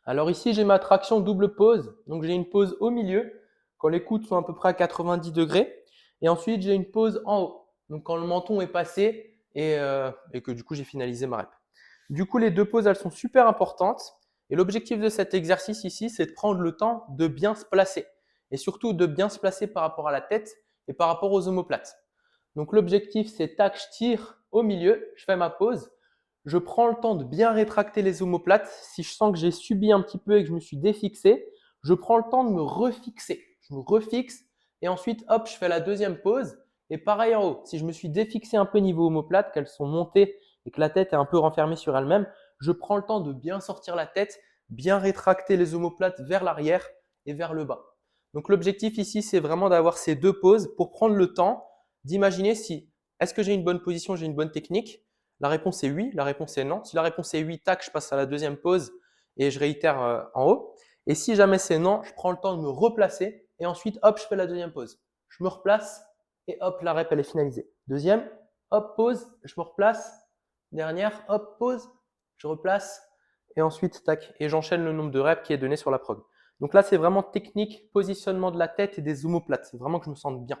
Alors ici, j'ai ma traction double pause. Donc j'ai une pause au milieu, quand les coudes sont à peu près à 90 degrés. Et ensuite, j'ai une pause en haut. Donc quand le menton est passé et que du coup, j'ai finalisé ma rep. Du coup, les deux pauses, elles sont super importantes. Et l'objectif de cet exercice ici, c'est de prendre le temps de bien se placer. Et surtout de bien se placer par rapport à la tête et par rapport aux omoplates. Donc l'objectif, c'est tac, je tire au milieu, je fais ma pause. Je prends le temps de bien rétracter les omoplates. Si je sens que j'ai subi un petit peu et que je me suis défixé, je prends le temps de me refixer. Je me refixe et ensuite, hop, je fais la deuxième pause. Et pareil en haut, si je me suis défixé un peu niveau omoplate, qu'elles sont montées et que la tête est un peu renfermée sur elle-même, je prends le temps de bien sortir la tête, bien rétracter les omoplates vers l'arrière et vers le bas. Donc l'objectif ici, c'est vraiment d'avoir ces deux pauses pour prendre le temps d'imaginer si est-ce que j'ai une bonne position, j'ai une bonne technique. La réponse est oui, la réponse est non. Si la réponse est oui, tac, je passe à la deuxième pause et je réitère en haut. Et si jamais c'est non, je prends le temps de me replacer et ensuite, hop, je fais la deuxième pause. Je me replace et hop, la rep, elle est finalisée. Deuxième, hop, pause, je me replace. Dernière, hop, pause, je replace et ensuite, tac, et j'enchaîne le nombre de reps qui est donné sur la prog. Donc là, c'est vraiment technique, positionnement de la tête et des omoplates. C'est vraiment que je me sente bien.